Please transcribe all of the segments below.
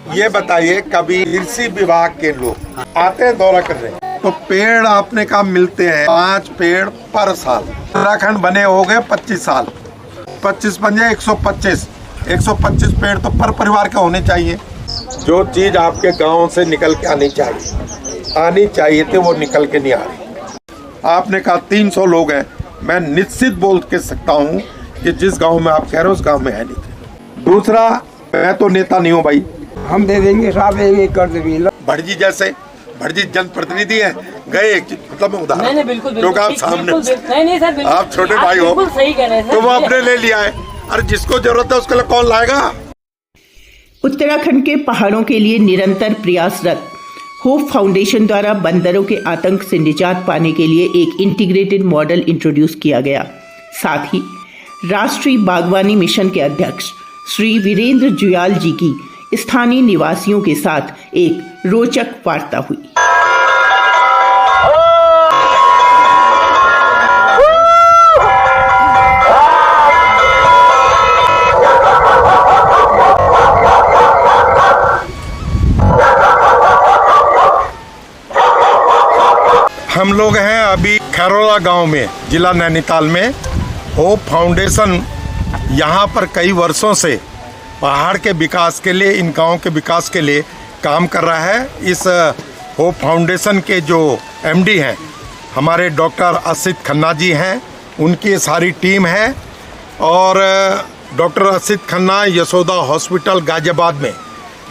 ये बताइए, कभी कृषि विभाग के लोग आते हैं दौरा करने, तो पेड़ आपने कहा मिलते हैं 5 पेड़ पर साल। उत्तराखंड बने हो गए 25 साल, 25 पंजे 125 पेड़ तो पर परिवार के होने चाहिए। जो चीज आपके गांव से निकल के आनी चाहिए थी वो निकल के नहीं आ रही। आपने कहा 300 लोग हैं, मैं निश्चित बोल के सकता हूँ कि जिस गांव में आप कह रहे हो उस गांव में है नहीं। दूसरा, मैं तो नेता नहीं हूँ भाई, हम दे देंगे साहब, एक कर देंगे। भटजी जैसे भटजी जनप्रतिनिधि हैं, गए मतलब मैं उदाहरण, नहीं, बिल्कुल क्योंकि आप सामने नहीं सर, आप छोटे भाई हो, सही कह रहे हैं तो वो अपने ले लिया है। अरे जिसको जरूरत है उसके लिए कौन लाएगा। उत्तराखंड के पहाड़ों के लिए निरंतर प्रयासरत होप फाउंडेशन द्वारा बंदरों के आतंक से निजात पाने के लिए एक इंटीग्रेटेड मॉडल इंट्रोड्यूस किया गया। साथ ही राष्ट्रीय बागवानी मिशन के अध्यक्ष श्री वीरेंद्र जुयाल जी की स्थानीय निवासियों के साथ एक रोचक वार्ता हुई। हम लोग हैं अभी खैरोला गांव में, जिला नैनीताल में। होप फाउंडेशन यहाँ पर कई वर्षों से पहाड़ के विकास के लिए, इन गाँव के विकास के लिए काम कर रहा है। इस होप फाउंडेशन के जो एमडी हैं हमारे डॉक्टर असित खन्ना जी हैं, उनकी सारी टीम है। और डॉक्टर असित खन्ना यशोदा हॉस्पिटल गाजियाबाद में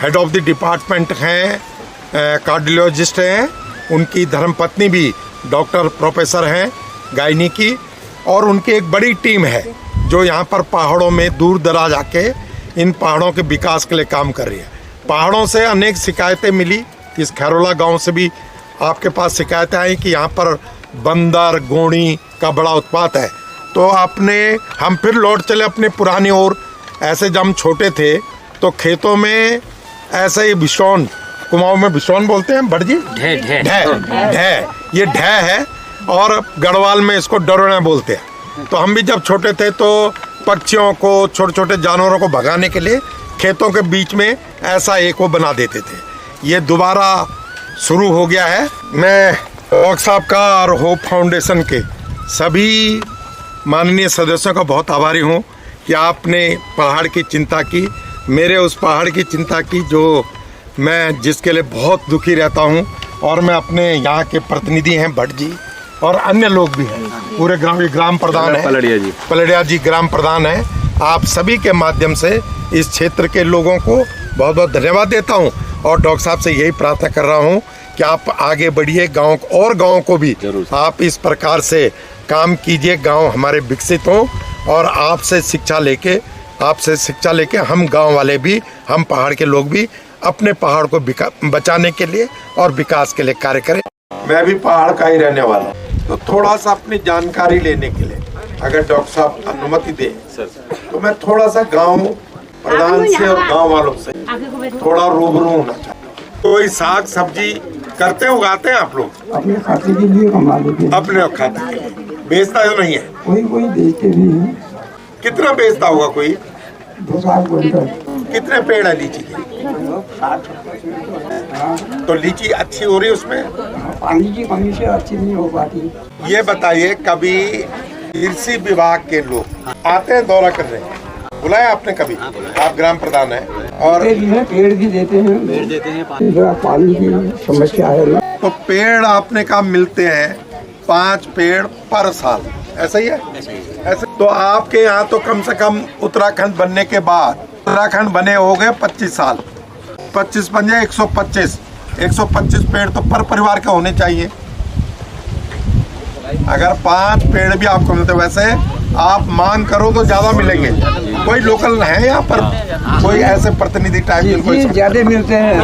हेड ऑफ द डिपार्टमेंट हैं, कार्डियोलॉजिस्ट हैं। उनकी धर्मपत्नी भी डॉक्टर प्रोफेसर हैं गायनी की, और उनकी एक बड़ी टीम है जो यहाँ पर पहाड़ों में दूर दराज आके इन पहाड़ों के विकास के लिए काम कर रही है। पहाड़ों से अनेक शिकायतें मिली, इस खैरोला गांव से भी आपके पास शिकायतें आई कि यहाँ पर बंदर गोणी का बड़ा उत्पात है। तो हम फिर लौट चले अपने पुरानी ओर। ऐसे जब हम छोटे थे तो खेतों में ऐसे ही बिशौन, कुमाऊं में बिशौन बोलते हैं भटजी, ढह, ये ढह है, और गढ़वाल में इसको डरोना बोलते हैं। तो हम भी जब छोटे थे तो पक्षियों को, छोटे छोटे जानवरों को भगाने के लिए खेतों के बीच में ऐसा एक वो बना देते थे। ये दोबारा शुरू हो गया है। मैं डॉक्टर साहब का और होप फाउंडेशन के सभी माननीय सदस्यों का बहुत आभारी हूँ कि आपने पहाड़ की चिंता की, मेरे उस पहाड़ की चिंता की जो मैं जिसके लिए बहुत दुखी रहता हूँ। और मैं अपने यहाँ के प्रतिनिधि हैं भट्ट जी और अन्य लोग भी हैं, पूरे ग्राम प्रधान है पलड़िया जी ग्राम प्रधान है। आप सभी के माध्यम से इस क्षेत्र के लोगों को बहुत बहुत धन्यवाद देता हूँ, और डॉक्टर साहब से यही प्रार्थना कर रहा हूँ कि आप आगे बढ़िए, गाँव को भी आप इस प्रकार से काम कीजिए, गाँव हमारे विकसित हों। और आपसे शिक्षा लेके हम गाँव वाले भी, हम पहाड़ के लोग भी अपने पहाड़ को बचाने के लिए और विकास के लिए कार्य करें। मैं भी पहाड़ का ही रहने वाला हूँ, तो थोड़ा सा अपनी जानकारी लेने के लिए अगर डॉक्टर साहब अनुमति दें तो मैं थोड़ा सा गांव प्रधान से और गांव वालों से थोड़ा रूबरू होना चाहता हूँ। कोई साग सब्जी करते उगाते हैं आप लोग? अपने खाते के लिए कमा लेते हैं। अपने खाते के लिए बेचता तो नहीं है? कोई बेचते भी है। कितना बेचता होगा कोई? 2-4 क्विंटल। कितने पेड़ है लीची के? 60। तो लीची अच्छी हो रही है उसमें? पानी की कमी से अच्छी नहीं हो पाती। ये बताइए, कभी कृषि विभाग के लोग आते हैं दौरा करने, बुलाया आपने कभी? आप ग्राम प्रधान हैं और पेड़ भी देते हैं। पानी की समस्या है ना, तो पेड़ आपने कहा मिलते हैं 5 पेड़ पर साल, ऐसा ही है? ऐसे तो आपके यहाँ तो कम से कम उत्तराखंड बनने के बाद, उत्तराखंड बने हो गए 25 साल, 25 पंजे 125 पेड़ तो पर परिवार के होने चाहिए। अगर 5 पेड़ भी आपको मिलते, वैसे आप मांग करो तो ज्यादा मिलेंगे। कोई लोकल है यहाँ पर, कोई ऐसे प्रतिनिधि टाइप के? ज्यादा मिलते हैं,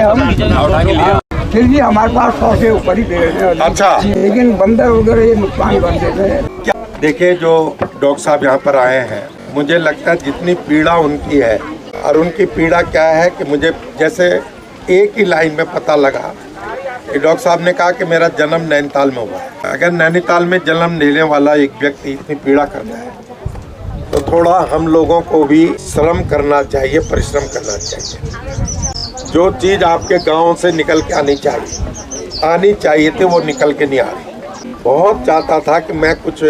हम फिर भी हमारे पास 100 से ऊपर ही पेड़ है। अच्छा, लेकिन बंदर वगैरह ये नुकसान कर देते हैं। देखिए, जो डॉक्टर साहब यहाँ पर आए हैं, मुझे लगता है जितनी पीड़ा उनकी है, और उनकी पीड़ा क्या है कि मुझे जैसे एक ही लाइन में पता लगा कि डॉक्टर साहब ने कहा कि मेरा जन्म नैनीताल में हुआ है। अगर नैनीताल में जन्म लेने वाला एक व्यक्ति इतनी पीड़ा करता है तो थोड़ा हम लोगों को भी श्रम करना चाहिए, परिश्रम करना चाहिए। जो चीज़ आपके गांव से निकल के आनी चाहिए थी, वो निकल के नहीं आ रही। बहुत चाहता था कि मैं कुछ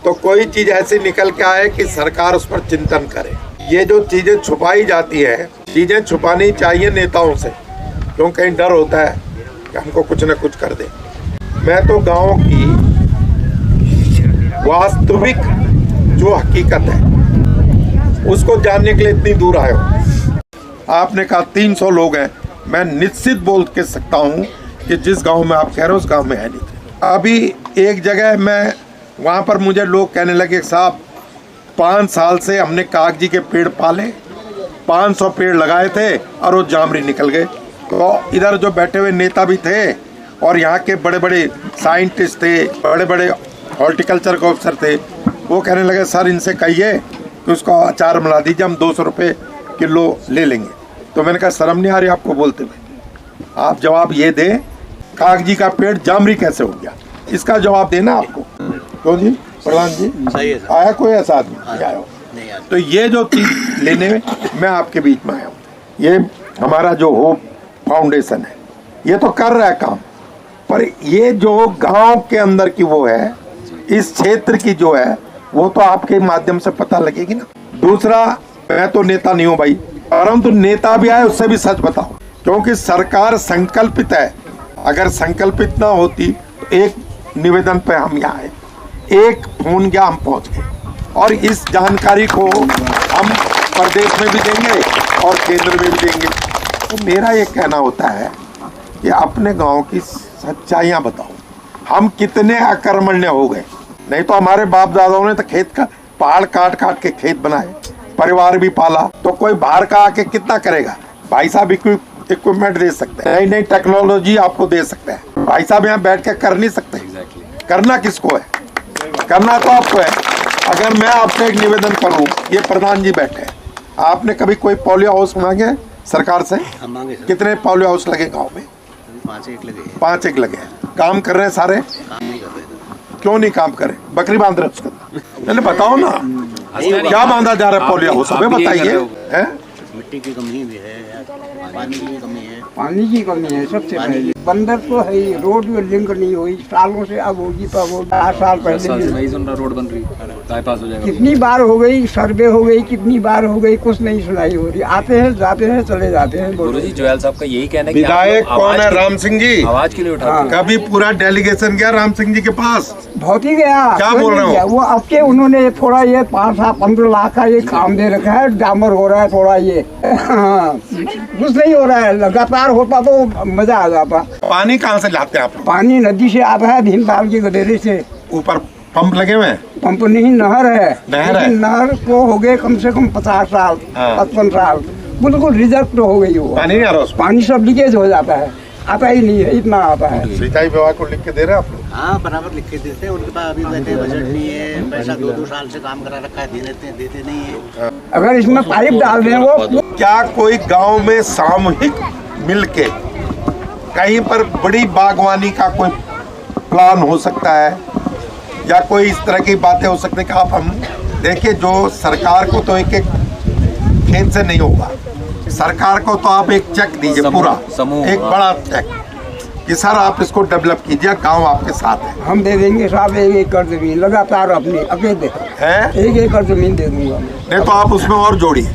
तो कोई चीज़ ऐसी निकल के आए कि सरकार उस पर चिंतन करे। ये जो चीज़ें छुपाई जाती है, चीज़ें छुपानी चाहिए नेताओं से, क्यों कहीं डर होता है कि हमको कुछ न कुछ कर दे। मैं तो गांव की वास्तविक जो हकीकत है उसको जानने के लिए इतनी दूर आया हूँ। आपने कहा 300 लोग हैं, मैं निश्चित बोल के सकता हूँ कि जिस गांव में आप कह रहे हो उस गांव में है नहीं। अभी एक जगह मैं वहाँ पर मुझे लोग कहने लगे, साहब 5 साल से हमने कागजी के पेड़ पाले, 500 पेड़ लगाए थे और वो जामरी निकल गए। तो इधर जो बैठे हुए नेता भी थे और यहाँ के बड़े बड़े साइंटिस्ट थे, बड़े बड़े हॉर्टिकल्चर के अफसर थे, वो कहने लगे सर इनसे कहिए कि उसका अचार बना दीजिए, हम 200 रुपये किलो ले लेंगे। तो मैंने कहा शर्म नहीं आ रही आपको बोलते हुए? आप जवाब ये दें, कागजी का पेड़ जामरी कैसे हो गया, इसका जवाब देना आपको। क्यों जी प्रधान जी, सही है आया कोई ऐसा आदमी नहीं आया? तो ये जो चीज़ लेने में मैं आपके बीच में आया हूँ। ये हमारा जो होप फाउंडेशन है, ये तो कर रहा है काम, पर ये जो गांव के अंदर की वो है, इस क्षेत्र की जो है, वो तो आपके माध्यम से पता लगेगी ना। दूसरा, मैं तो नेता नहीं हूँ भाई, परंतु नेता भी आए उससे भी सच बताओ, क्योंकि सरकार संकल्पित है। अगर संकल्पित ना होती तो एक निवेदन पे हम यहाँ आए, एक फोन गया हम पहुँच गए, और इस जानकारी को हम प्रदेश में भी देंगे और केंद्र में भी देंगे। तो मेरा ये कहना होता है कि अपने गांव की सच्चाइयाँ बताओ, हम कितने अकर्मण्य हो गए। नहीं तो हमारे बाप दादाओं ने तो खेत का पहाड़ काट काट के खेत बनाए, परिवार भी पाला, तो कोई बाहर का आके कितना करेगा? भाई साहब इक्विपमेंट दे सकते हैं, नई नई टेक्नोलॉजी आपको दे सकते हैं, भाई साहब यहाँ बैठ के कर नहीं सकते। करना किसको है? करना तो आपको है। अगर मैं आपसे एक निवेदन करूं, ये प्रधान जी बैठे हैं, आपने कभी कोई पोलियो हाउस मांगे सरकार से? मांगे। कितने पोलियो हाउस लगे गांव में? 5 एक लगे। काम कर रहे हैं सारे? काम नहीं कर रहे। क्यों नहीं काम करे? बकरी बांध रहे उसका? मैंने बताओ ना क्या बांधा जा रहा है पोलियो हाउस? हमें बताइए। है मिट्टी की कमी भी है, पानी की भी कमी है। पानी की कमी है सबसे पहले। बंदर तो है ही, रोड में लिंक नहीं हुई सालों से, अब होगी तो वो 8 साल पहले रोड बन रही बाईपास हो जाएगा। कितनी बार हो गई, सर्वे हो गई, कितनी बार हो गई, कुछ नहीं सुनाई हो रही। आते हैं जाते हैं चले जाते हैं। गुरुजी जोयाल साहब का यही कहना है कि विधायक कौन है? राम सिंह जी आवाज के लिए उठाते हैं। कभी पूरा डेलीगेशन गया राम सिंह जी के पास? बहुत ही गया। क्या बोल रहे हो? वो अब के उन्होंने थोड़ा ये 5-15 लाख का ये काम दे रखा है, डामर हो रहा है थोड़ा ये। हाँ, कुछ नहीं हो रहा है, लगातार होता तो मजा आ जाता। पानी कहाँ से लाते हैं आप? पानी नदी से आता है, भीमताल के गडेरे से। ऊपर पंप लगे हुए हैं? पंप नहीं, नहर है। नहर है? नहर को हो गए कम से कम 50 साल, 55 साल, बिल्कुल रिजेक्ट हो गई वो। पानी नहीं आ रहा उसमें? पानी सब लीकेज हो जाता है, आता ही नहीं है, इतना आता है। सिंचाई विभाग को लिख के दे रहे हैं आप लोग? हाँ, बराबर लिख के देते हैं। उनके पास अभी कहते बजट नहीं है, पैसा 2-2 साल से काम करा रखा है, देते नहीं है। अगर इसमें पाइप डाल दें वो। क्या कोई गांव में सामूहिक मिलके कहीं पर बड़ी बागवानी का कोई प्लान हो सकता है, या कोई इस तरह की बातें हो सकती है कि आप हम देखिए, जो सरकार को तो एक एक खेत से नहीं होगा, सरकार को तो आप एक चेक दीजिए, पूरा एक बड़ा चेक कि सर आप इसको डेवलप कीजिए, गांव आपके साथ है। हम दे देंगे साहब 1 एकड़ जमीन लगातार अपनी अकेले है, 1 एकड़ जमीन दे दूंगा। नहीं तो आप उसमें और जोड़िए।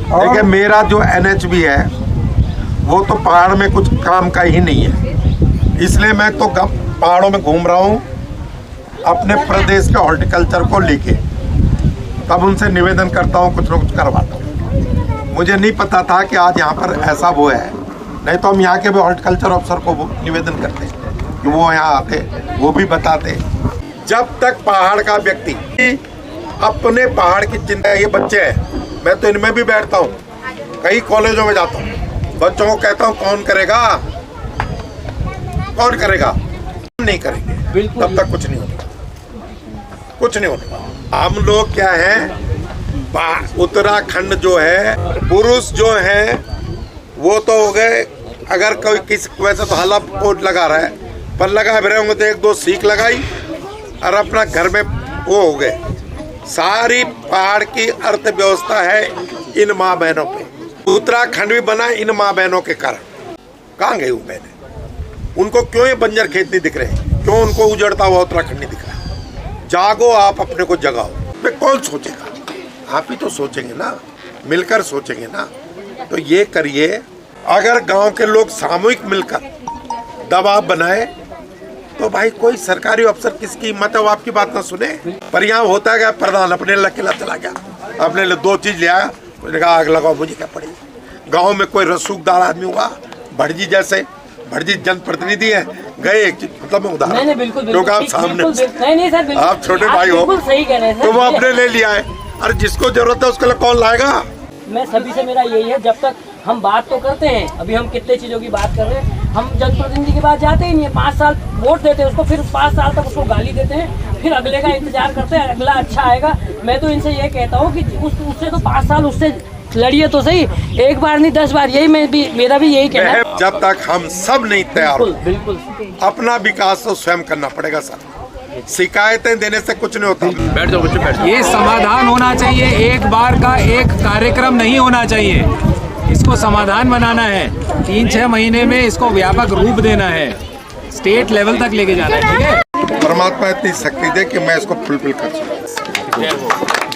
देखिए मेरा जो NHB है वो तो पहाड़ में कुछ काम का ही नहीं है, इसलिए मैं तो पहाड़ों में घूम रहा हूँ अपने प्रदेश के हॉर्टिकल्चर को लेके, तब उनसे निवेदन करता हूँ, कुछ न कुछ करवाता हूँ। मुझे नहीं पता था कि आज यहाँ पर ऐसा वो है, नहीं तो हम यहाँ के भी हॉर्टिकल्चर अफसर को निवेदन करते कि वो यहाँ आते, वो भी बताते। जब तक पहाड़ का व्यक्ति अपने पहाड़ की चिंता, ये बच्चे हैं, मैं तो इनमें भी बैठता हूँ, कई कॉलेजों में जाता हूँ, बच्चों को कहता हूँ कौन करेगा, कौन करेगा? नहीं करेंगे तब तक कुछ नहीं होगा, कुछ नहीं होगा। हम लोग क्या है, उत्तराखंड जो है, पुरुष जो है वो तो हो गए, अगर कोई किसी वैसे तो हला कोट लगा रहा है, पर लगा भी रहे होंगे तो 1-2 सीख लगाई और अपना घर में वो हो गए, सारी पहाड़ की अर्थव्यवस्था है इन माँ बहनों पे। उत्तराखंड भी बना इन माँ बहनों के कारण। कहाँ गई वो बहनें? उनको क्यों ये बंजर खेत नहीं दिख रहे? क्यों उनको उजड़ता हुआ उत्तराखंड नहीं दिख रहा? जागो, आप अपने को जगाओ। पे कौन सोचेगा? आप ही तो सोचेंगे ना, मिलकर सोचेंगे ना। तो ये करिए, अगर गांव के लोग सामूहिक मिलकर दबाव बनाए तो भाई कोई सरकारी अफसर किसकी हिम्मत है वो आपकी बात ना सुने। पर यहाँ होता है, प्रधान अपने अकेला चला गया, अपने लिए 2 चीज ले आया, उसने कहा आग लगाओ, मुझे क्या पड़ेगी। गांव में कोई रसूखदार आदमी हुआ, भटजी जैसे, भटजी जनप्रतिनिधि है, गए एक चीज मतलब मैं उदाहरण, क्योंकि आप सामने आप छोटे भाई हो, तो वो अपने ले लिया है। अरे जिसको जरूरत है उसके लिए कौन लाएगा? मैं सभी से मेरा यही है, जब तक हम बात तो करते हैं, अभी हम कितने चीज़ों की बात कर रहे हैं, हम जनप्रतिनिधि की बात जाते ही नहीं है। 5 साल वोट देते हैं उसको, फिर 5 साल तक उसको गाली देते हैं, फिर अगले का इंतजार करते हैं, अगला अच्छा आएगा। मैं तो इनसे ये कहता हूँ कि उससे तो 5 साल उससे लड़िए तो सही, एक बार नहीं 10 बार। यही मेरा भी यही कहना है। जब तक हम सब नहीं तैयार, बिल्कुल अपना विकास तो स्वयं करना पड़ेगा सर। शिकायतें देने से कुछ नहीं होता। बैठ जाओ बच्चे, बैठ जाओ। ये समाधान होना चाहिए, एक बार का एक कार्यक्रम नहीं होना चाहिए। इसको समाधान बनाना है, 3-6 महीने में इसको व्यापक रूप देना है, स्टेट लेवल तक लेके जाना है। ठीक है, परमात्मा इतनी शक्ति दे कि मैं इसको फुलफिल कर सकूं।